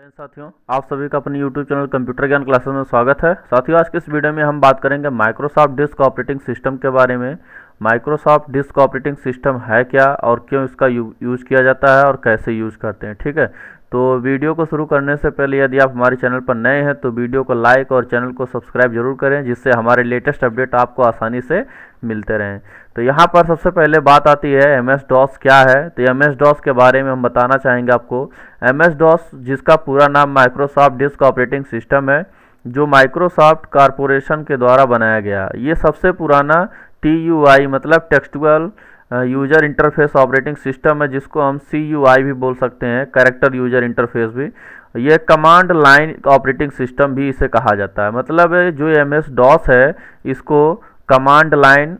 साथियों, आप सभी का अपने YouTube चैनल कंप्यूटर ज्ञान क्लासेस में स्वागत है। साथियों, आज के इस वीडियो में हम बात करेंगे माइक्रोसॉफ्ट डिस्क ऑपरेटिंग सिस्टम के बारे में। माइक्रोसॉफ्ट डिस्क ऑपरेटिंग सिस्टम है क्या और क्यों इसका यूज़ किया जाता है और कैसे यूज़ करते हैं। ठीक है, तो वीडियो को शुरू करने से पहले यदि आप हमारे चैनल पर नए हैं तो वीडियो को लाइक और चैनल को सब्सक्राइब जरूर करें, जिससे हमारे लेटेस्ट अपडेट आपको आसानी से मिलते रहें। तो यहाँ पर सबसे पहले बात आती है MS DOS क्या है। तो MS DOS के बारे में हम बताना चाहेंगे आपको। MS DOS, जिसका पूरा नाम माइक्रोसॉफ्ट डिस्क ऑपरेटिंग सिस्टम है, जो माइक्रोसॉफ्ट कॉरपोरेशन के द्वारा बनाया गया, ये सबसे पुराना TUI मतलब textual user interface operating system है, जिसको हम CUI भी बोल सकते हैं, कैरेक्टर यूजर इंटरफेस भी। ये कमांड लाइन ऑपरेटिंग सिस्टम भी इसे कहा जाता है। मतलब जो MS DOS है, इसको कमांड लाइन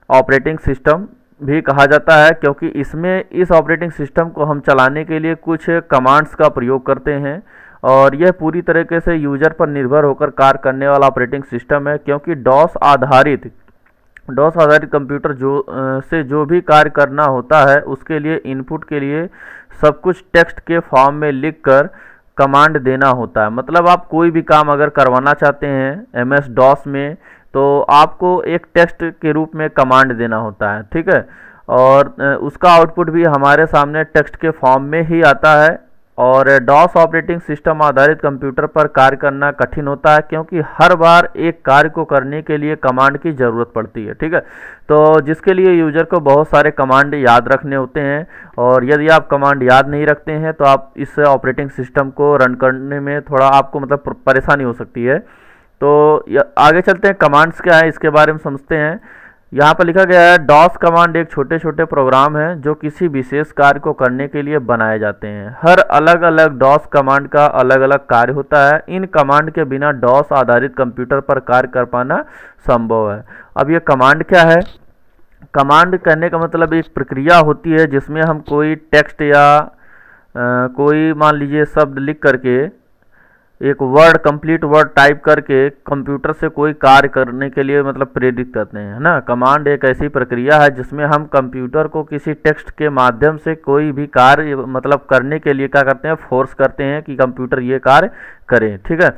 ऑपरेटिंग सिस्टम भी कहा जाता है, क्योंकि इसमें इस ऑपरेटिंग सिस्टम को हम चलाने के लिए कुछ कमांड्स का प्रयोग करते हैं और यह पूरी तरीके से यूजर पर निर्भर होकर कार्य करने वाला ऑपरेटिंग सिस्टम है। क्योंकि DOS आधारित कंप्यूटर जो भी कार्य करना होता है, उसके लिए इनपुट के लिए सब कुछ टेक्स्ट के फॉर्म में लिखकर कमांड देना होता है। मतलब आप कोई भी काम अगर करवाना चाहते हैं MS DOS में, तो आपको एक टेक्स्ट के रूप में कमांड देना होता है। ठीक है, और उसका आउटपुट भी हमारे सामने टेक्स्ट के फॉर्म में ही आता है। और DOS ऑपरेटिंग सिस्टम आधारित कंप्यूटर पर कार्य करना कठिन होता है, क्योंकि हर बार एक कार्य को करने के लिए कमांड की ज़रूरत पड़ती है। ठीक है, तो जिसके लिए यूजर को बहुत सारे कमांड याद रखने होते हैं, और यदि आप कमांड याद नहीं रखते हैं तो आप इस ऑपरेटिंग सिस्टम को रन करने में थोड़ा आपको मतलब परेशानी हो सकती है। तो आगे चलते हैं, कमांड्स क्या है इसके बारे में समझते हैं। यहाँ पर लिखा गया है, DOS कमांड एक छोटे छोटे प्रोग्राम हैं जो किसी विशेष कार्य को करने के लिए बनाए जाते हैं। हर अलग अलग DOS कमांड का अलग अलग कार्य होता है। इन कमांड के बिना DOS आधारित कंप्यूटर पर कार्य कर पाना संभव है। अब ये कमांड क्या है? कमांड कहने का मतलब एक प्रक्रिया होती है जिसमें हम कोई टेक्स्ट या कोई मान लीजिए शब्द लिख करके, एक वर्ड कंप्लीट वर्ड टाइप करके कंप्यूटर से कोई कार्य करने के लिए मतलब प्रेरित करते हैं, है ना। कमांड एक ऐसी प्रक्रिया है जिसमें हम कंप्यूटर को किसी टेक्स्ट के माध्यम से कोई भी कार्य मतलब करने के लिए क्या करते हैं, फोर्स करते हैं कि कंप्यूटर ये कार्य करें। ठीक है,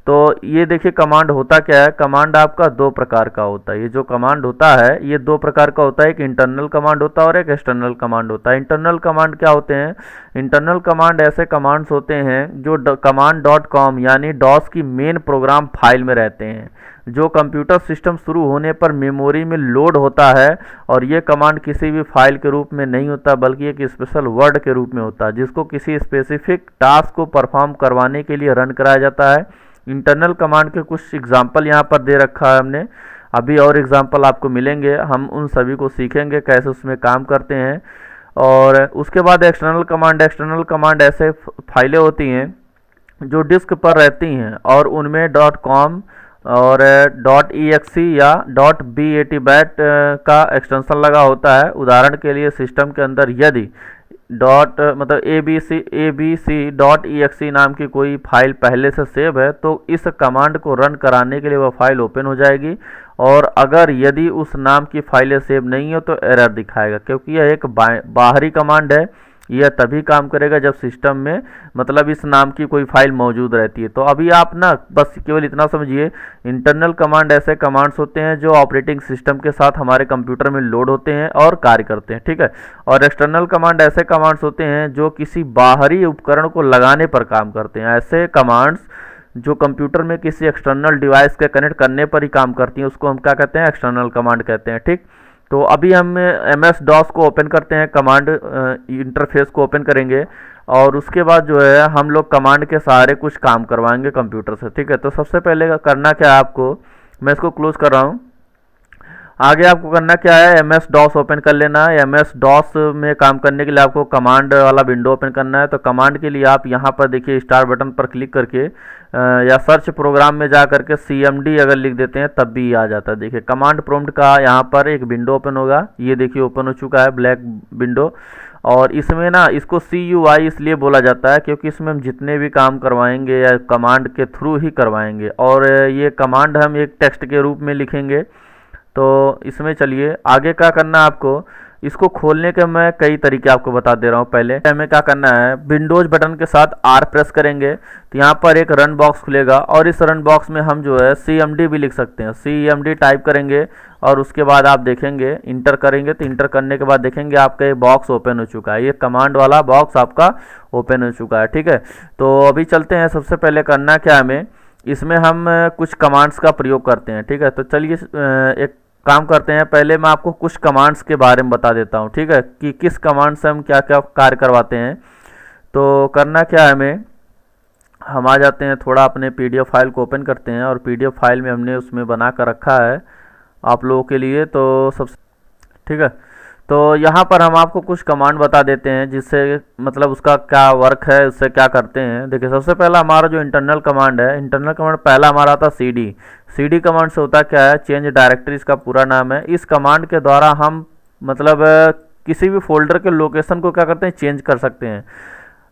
तो ये देखिए कमांड होता क्या है। कमांड आपका दो प्रकार का होता है। ये जो कमांड होता है ये दो प्रकार का होता है। एक इंटरनल कमांड होता है और एक एक्सटर्नल कमांड होता है। इंटरनल कमांड क्या होते हैं? इंटरनल कमांड ऐसे कमांड्स होते हैं जो command.com यानी DOS की मेन प्रोग्राम फाइल में रहते हैं, जो कंप्यूटर सिस्टम शुरू होने पर मेमोरी में लोड होता है। और ये कमांड किसी भी फाइल के रूप में नहीं होता, बल्कि एक स्पेशल वर्ड के रूप में होता है, जिसको किसी स्पेसिफिक टास्क को परफॉर्म करवाने के लिए रन कराया जाता है। इंटरनल कमांड के कुछ एग्जाम्पल यहाँ पर दे रखा है हमने, अभी और एग्जाम्पल आपको मिलेंगे, हम उन सभी को सीखेंगे कैसे उसमें काम करते हैं। और उसके बाद एक्सटर्नल कमांड ऐसे फाइलें होती हैं जो डिस्क पर रहती हैं और उनमें .com और .exe या .bat का एक्सटेंशन लगा होता है। उदाहरण के लिए सिस्टम के अंदर यदि abc.exe नाम की कोई फाइल पहले से सेव है, तो इस कमांड को रन कराने के लिए वह फाइल ओपन हो जाएगी। और अगर यदि उस नाम की फाइलें सेव नहीं हो तो एरर दिखाएगा, क्योंकि यह एक बाहरी कमांड है। यह तभी काम करेगा जब सिस्टम में मतलब इस नाम की कोई फाइल मौजूद रहती है। तो अभी आप ना बस केवल इतना समझिए, इंटरनल कमांड ऐसे कमांड्स होते हैं जो ऑपरेटिंग सिस्टम के साथ हमारे कंप्यूटर में लोड होते हैं और कार्य करते हैं। ठीक है, और एक्सटर्नल कमांड ऐसे कमांड्स होते हैं जो किसी बाहरी उपकरण को लगाने पर काम करते हैं। ऐसे कमांड्स जो कंप्यूटर में किसी एक्सटर्नल डिवाइस के कनेक्ट करने पर ही काम करती हैं, उसको हम क्या कहते हैं, एक्सटर्नल कमांड कहते हैं। ठीक, तो अभी हम MS DOS को ओपन करते हैं, कमांड इंटरफेस को ओपन करेंगे और उसके बाद जो है हम लोग कमांड के सहारे कुछ काम करवाएंगे कंप्यूटर से। ठीक है, तो सबसे पहले करना क्या है आपको, मैं इसको क्लोज कर रहा हूँ। आगे आपको करना क्या है, MS DOS ओपन कर लेना है। MS DOS में काम करने के लिए आपको कमांड वाला विंडो ओपन करना है। तो कमांड के लिए आप यहाँ पर देखिए स्टार बटन पर क्लिक करके या सर्च प्रोग्राम में जा करके CMD अगर लिख देते हैं तब भी आ जाता है। देखिए कमांड प्रॉम्प्ट का यहाँ पर एक विंडो ओपन होगा, ये देखिए ओपन हो चुका है ब्लैक विंडो। और इसमें ना इसको CUI इसलिए बोला जाता है क्योंकि इसमें हम जितने भी काम करवाएंगे या कमांड के थ्रू ही करवाएंगे, और ये कमांड हम एक टेक्स्ट के रूप में लिखेंगे। तो इसमें चलिए आगे क्या करना है आपको, इसको खोलने के मैं कई तरीके आपको बता दे रहा हूँ। पहले हमें क्या करना है, विंडोज बटन के साथ आर प्रेस करेंगे तो यहाँ पर एक रन बॉक्स खुलेगा और इस रन बॉक्स में हम जो है CMD भी लिख सकते हैं। CMD टाइप करेंगे और उसके बाद आप देखेंगे इंटर करेंगे, तो इंटर करने के बाद देखेंगे आपका ये बॉक्स ओपन हो चुका है, ये कमांड वाला बॉक्स आपका ओपन हो चुका है। ठीक है, तो अभी चलते हैं। सबसे पहले करना क्या है हमें, इसमें हम कुछ कमांड्स का प्रयोग करते हैं। ठीक है, तो चलिए एक काम करते हैं, पहले मैं आपको कुछ कमांड्स के बारे में बता देता हूँ। ठीक है, कि किस कमांड से हम क्या क्या कार्य करवाते हैं। तो करना क्या है हमें, हम आ जाते हैं थोड़ा अपने PDF फाइल को ओपन करते हैं और PDF फाइल में हमने उसमें बना कर रखा है आप लोगों के लिए। तो सबसे ठीक है, तो यहाँ पर हम आपको कुछ कमांड बता देते हैं जिससे मतलब उसका क्या वर्क है, उससे क्या करते हैं। देखिए सबसे पहला हमारा जो इंटरनल कमांड है, इंटरनल कमांड पहला हमारा आता CD कमांड से होता क्या है, चेंज डायरेक्टरी इसका पूरा नाम है। इस कमांड के द्वारा हम मतलब किसी भी फोल्डर के लोकेशन को क्या करते हैं, चेंज कर सकते हैं।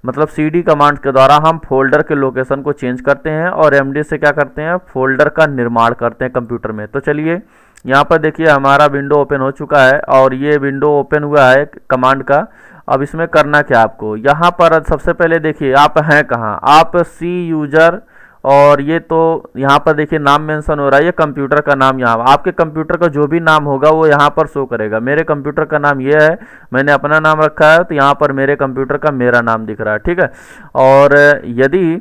मतलब CD कमांड के द्वारा हम फोल्डर के लोकेशन को चेंज करते हैं और MD से क्या करते हैं, फोल्डर का निर्माण करते हैं कंप्यूटर में। तो चलिए यहाँ पर देखिए हमारा विंडो ओपन हो चुका है और ये विंडो ओपन हुआ है कमांड का। अब इसमें करना क्या आपको, यहाँ पर सबसे पहले देखिए आप हैं कहाँ, आप C यूजर, और ये तो यहाँ पर देखिए नाम मेंशन हो रहा है, ये कंप्यूटर का नाम। यहाँ आपके कंप्यूटर का जो भी नाम होगा वो यहाँ पर शो करेगा। मेरे कंप्यूटर का नाम ये है, मैंने अपना नाम रखा है, तो यहाँ पर मेरे कंप्यूटर का मेरा नाम दिख रहा है। ठीक है, और यदि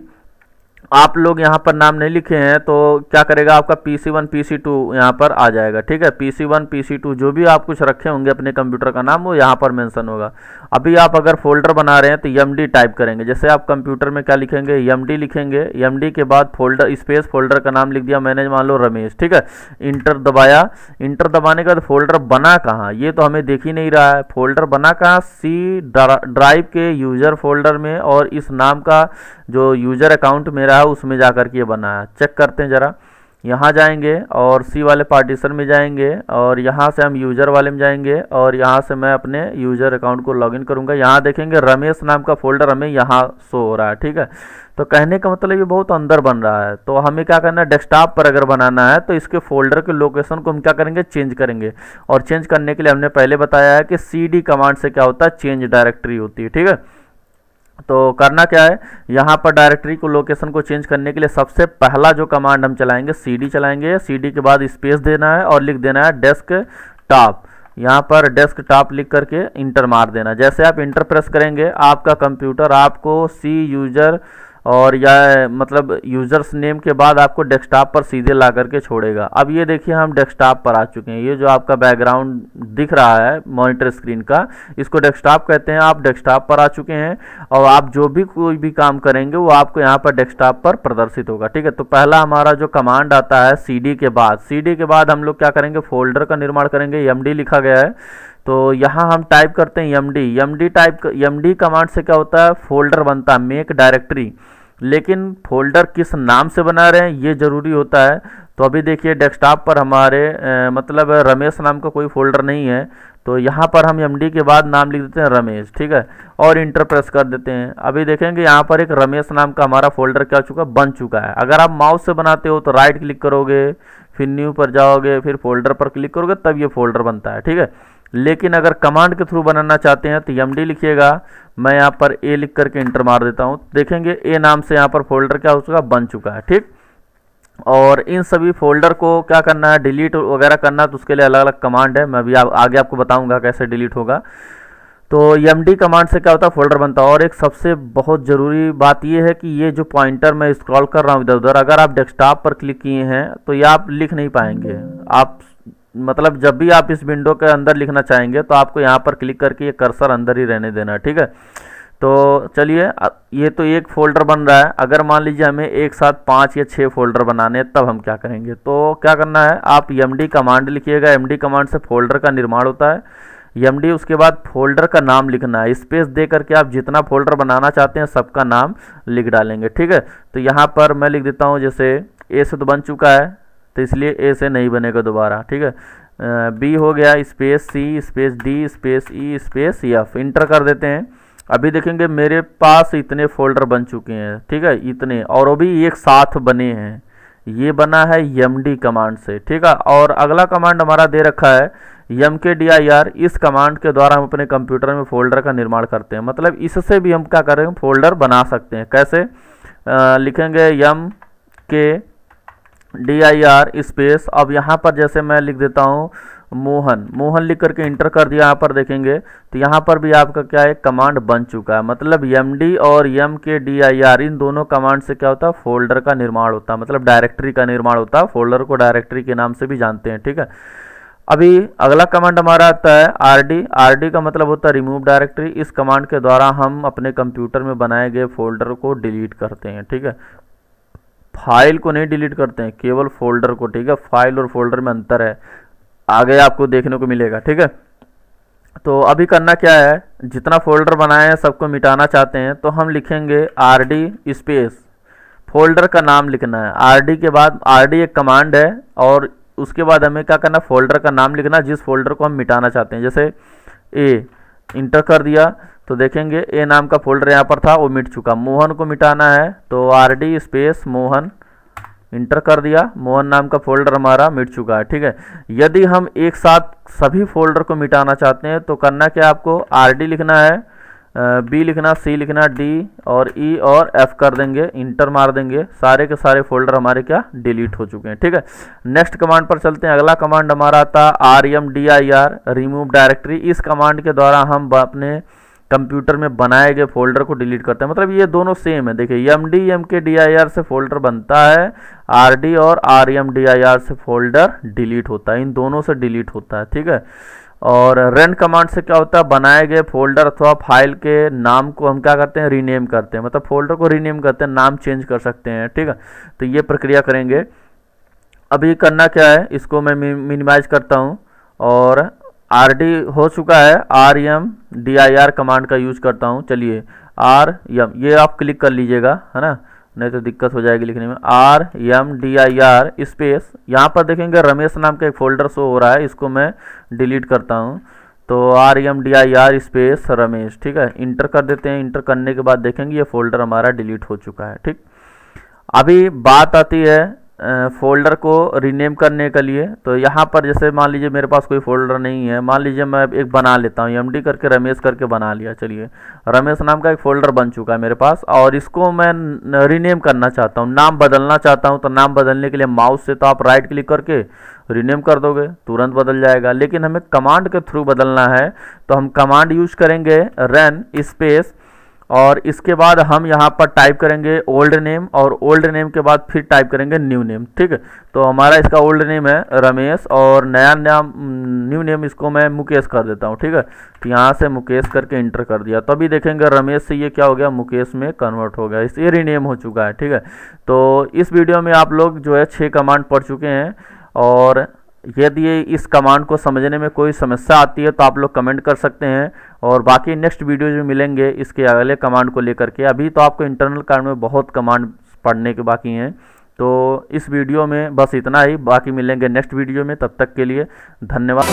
आप लोग यहाँ पर नाम नहीं लिखे हैं तो क्या करेगा, आपका PC1 PC2 यहाँ पर आ जाएगा। ठीक है, PC1 PC2 जो भी आप कुछ रखे होंगे अपने कंप्यूटर का नाम वो यहाँ पर मेंशन होगा। अभी आप अगर फोल्डर बना रहे हैं तो MD टाइप करेंगे। जैसे आप कंप्यूटर में क्या लिखेंगे, MD लिखेंगे, MD के बाद फोल्डर स्पेस फोल्डर का नाम लिख दिया मैंने, मान लो रमेश। ठीक है, इंटर दबाया, इंटर दबाने के बाद फोल्डर बना कहाँ ये तो हमें देख ही नहीं रहा है। फोल्डर बना कहाँ, C ड्राइव के यूजर फोल्डर में, और इस नाम का जो यूजर अकाउंट मेरा है उसमें जाकर के ये बना है। चेक करते हैं ज़रा, यहाँ जाएंगे और C वाले पार्टीशन में जाएंगे और यहाँ से हम यूज़र वाले में जाएंगे और यहाँ से मैं अपने यूज़र अकाउंट को लॉगिन करूँगा। यहाँ देखेंगे रमेश नाम का फोल्डर हमें यहाँ शो हो रहा है। ठीक है, तो कहने का मतलब ये बहुत अंदर बन रहा है। तो हमें क्या करना है, डेस्कटॉप पर अगर बनाना है तो इसके फोल्डर के लोकेशन को हम क्या करेंगे, चेंज करेंगे। और चेंज करने के लिए हमने पहले बताया है कि CD कमांड से क्या होता है, चेंज डायरेक्टरी होती है। ठीक है, तो करना क्या है, यहाँ पर डायरेक्टरी को लोकेशन को चेंज करने के लिए सबसे पहला जो कमांड हम चलाएंगे CD चलाएंगे। CD के बाद स्पेस देना है और लिख देना है डेस्कटॉप। यहाँ पर डेस्कटॉप लिख करके इंटर मार देना। जैसे आप इंटर प्रेस करेंगे आपका कंप्यूटर आपको C यूजर और या मतलब यूजर्स नेम के बाद आपको डेस्कटॉप पर सीधे ला करके छोड़ेगा। अब ये देखिए हम डेस्कटॉप पर आ चुके हैं। ये जो आपका बैकग्राउंड दिख रहा है मॉनिटर स्क्रीन का, इसको डेस्कटॉप कहते हैं। आप डेस्कटॉप पर आ चुके हैं और आप जो भी कोई भी काम करेंगे वो आपको यहाँ पर डेस्कटॉप पर प्रदर्शित होगा। ठीक है, तो पहला हमारा जो कमांड आता है CD के बाद हम लोग क्या करेंगे, फोल्डर का निर्माण करेंगे। MD लिखा गया है तो यहाँ हम टाइप करते हैं MD कमांड से क्या होता है, फोल्डर बनता है, मेक डायरेक्टरी। लेकिन फोल्डर किस नाम से बना रहे हैं ये ज़रूरी होता है। तो अभी देखिए डेस्कटॉप पर हमारे मतलब रमेश नाम का कोई फोल्डर नहीं है, तो यहाँ पर हम MD के बाद नाम लिख देते हैं रमेश। ठीक है, और इंटर प्रेस कर देते हैं। अभी देखेंगे यहाँ पर एक रमेश नाम का हमारा फोल्डर क्या चुका, बन चुका है। अगर आप माउस से बनाते हो तो राइट क्लिक करोगे, फिर न्यू पर जाओगे, फिर फोल्डर पर क्लिक करोगे, तब ये फोल्डर बनता है। ठीक है, लेकिन अगर कमांड के थ्रू बनाना चाहते हैं तो MD लिखिएगा। मैं यहाँ पर A लिख करके इंटर मार देता हूँ, देखेंगे A नाम से यहाँ पर फोल्डर क्या हो चुका, बन चुका है। ठीक, और इन सभी फोल्डर को क्या करना है, डिलीट वगैरह करना है तो उसके लिए अलग अलग कमांड है। मैं भी आगे आपको बताऊंगा कैसे डिलीट होगा। तो MD कमांड से क्या होता है, फोल्डर बनता है। और एक सबसे बहुत ज़रूरी बात ये है कि ये जो पॉइंटर मैं स्क्रॉल कर रहा हूँ इधर उधर, अगर आप डेस्कटॉप पर क्लिक किए हैं तो ये आप लिख नहीं पाएंगे। आप मतलब जब भी आप इस विंडो के अंदर लिखना चाहेंगे तो आपको यहाँ पर क्लिक करके ये कर्सर अंदर ही रहने देना। ठीक है, तो चलिए ये तो एक फोल्डर बन रहा है। अगर मान लीजिए हमें एक साथ 5 या 6 फोल्डर बनाने हैं तब हम क्या करेंगे, तो क्या करना है, आप MD कमांड लिखिएगा। MD कमांड से फोल्डर का निर्माण होता है। MD उसके बाद फोल्डर का नाम लिखना है, स्पेस दे करके आप जितना फोल्डर बनाना चाहते हैं सबका नाम लिख डालेंगे। ठीक है, तो यहाँ पर मैं लिख देता हूँ, जैसे A से तो बन चुका है तो इसलिए A से नहीं बनेगा दोबारा। ठीक है, B हो गया, space C space D space E space F, inter कर देते हैं। अभी देखेंगे मेरे पास इतने फोल्डर बन चुके हैं। ठीक है, इतने, और वो भी एक साथ बने हैं। ये बना है MD कमांड से। ठीक है, और अगला कमांड हमारा दे रखा है mkdir इस कमांड के द्वारा हम अपने कंप्यूटर में फोल्डर का निर्माण करते हैं। मतलब इससे भी हम क्या करेंगे, फोल्डर बना सकते हैं। कैसे लिखेंगे, mkdir स्पेस, अब यहाँ पर जैसे मैं लिख देता हूँ मोहन, मोहन लिख करके इंटर कर दिया। यहाँ पर देखेंगे तो यहाँ पर भी आपका क्या है, कमांड बन चुका है। मतलब md और mkdir इन दोनों कमांड से क्या होता है, फोल्डर का निर्माण होता है, मतलब डायरेक्टरी का निर्माण होता है। फोल्डर को डायरेक्टरी के नाम से भी जानते हैं, ठीक है। अभी अगला कमांड हमारा आता है rd का मतलब होता है रिमूव डायरेक्टरी। इस कमांड के द्वारा हम अपने कंप्यूटर में बनाए गए फोल्डर को डिलीट करते हैं, ठीक है। फाइल को नहीं डिलीट करते हैं, केवल फोल्डर को, ठीक है। फाइल और फोल्डर में अंतर है, आगे आपको देखने को मिलेगा, ठीक है। तो अभी करना क्या है, जितना फोल्डर बनाए हैं सबको मिटाना चाहते हैं तो हम लिखेंगे rd स्पेस, फोल्डर का नाम लिखना है। rd के बाद, rd एक कमांड है और उसके बाद हमें क्या करना, फोल्डर का नाम लिखना जिस फोल्डर को हम मिटाना चाहते हैं। जैसे ए इंटर कर दिया तो देखेंगे ए नाम का फोल्डर यहाँ पर था, वो मिट चुका। मोहन को मिटाना है तो rd स्पेस मोहन इंटर कर दिया, मोहन नाम का फोल्डर हमारा मिट चुका है, ठीक है। यदि हम एक साथ सभी फोल्डर को मिटाना चाहते हैं तो करना क्या, आपको rd लिखना है, b लिखना, c लिखना, d और e और f कर देंगे, इंटर मार देंगे। सारे के सारे फोल्डर हमारे क्या, डिलीट हो चुके हैं, ठीक है। नेक्स्ट कमांड पर चलते हैं। अगला कमांड हमारा आता है rmdir रिमूव डायरेक्टरी। इस कमांड के द्वारा हम अपने कंप्यूटर में बनाए गए फोल्डर को डिलीट करते हैं। मतलब ये दोनों सेम है, देखिए md mkdir से फोल्डर बनता है, rd और rmdir से फोल्डर डिलीट होता है, इन दोनों से डिलीट होता है, ठीक है। और रन कमांड से क्या होता है, बनाए गए फोल्डर अथवा फाइल के नाम को हम क्या करते हैं, रीनेम करते हैं। मतलब फोल्डर को रीनेम करते हैं, नाम चेंज कर सकते हैं, ठीक है। तो ये प्रक्रिया करेंगे। अभी करना क्या है, इसको मैं मिनिमाइज करता हूँ और rd हो चुका है, rmdir कमांड का यूज करता हूँ। चलिए rm, ये आप क्लिक कर लीजिएगा, है ना, नहीं तो दिक्कत हो जाएगी लिखने में। rmdir स्पेस, यहाँ पर देखेंगे रमेश नाम का एक फोल्डर शो हो रहा है, इसको मैं डिलीट करता हूँ। तो rmdir स्पेस रमेश, ठीक है, इंटर कर देते हैं। इंटर करने के बाद देखेंगे ये फोल्डर हमारा डिलीट हो चुका है, ठीक। अभी बात आती है फोल्डर को रीनेम करने के लिए। तो यहाँ पर जैसे मान लीजिए मेरे पास कोई फोल्डर नहीं है, मान लीजिए मैं एक बना लेता हूँ, md करके रमेश करके बना लिया। चलिए, रमेश नाम का एक फोल्डर बन चुका है मेरे पास और इसको मैं रीनेम करना चाहता हूँ, नाम बदलना चाहता हूँ। तो नाम बदलने के लिए माउस से तो आप राइट क्लिक करके रीनेम कर दोगे, तुरंत बदल जाएगा। लेकिन हमें कमांड के थ्रू बदलना है तो हम कमांड यूज करेंगे रन स्पेस और इसके बाद हम यहाँ पर टाइप करेंगे ओल्ड नेम और ओल्ड नेम के बाद फिर टाइप करेंगे न्यू नेम, ठीक है। तो हमारा इसका ओल्ड नेम है रमेश और नया नाम न्यू नेम इसको मैं मुकेश कर देता हूँ, ठीक है। तो यहाँ से मुकेश करके इंटर कर दिया तो अभी देखेंगे रमेश से ये क्या हो गया, मुकेश में कन्वर्ट हो गया, इसलिए रीनेम हो चुका है, ठीक है। तो इस वीडियो में आप लोग जो है 6 कमांड पढ़ चुके हैं और यदि इस कमांड को समझने में कोई समस्या आती है तो आप लोग कमेंट कर सकते हैं और बाकी नेक्स्ट वीडियो जो मिलेंगे इसके अगले कमांड को लेकर के। अभी तो आपको इंटरनल कमांड में बहुत कमांड पढ़ने के बाकी हैं, तो इस वीडियो में बस इतना ही, बाकी मिलेंगे नेक्स्ट वीडियो में। तब तक के लिए धन्यवाद।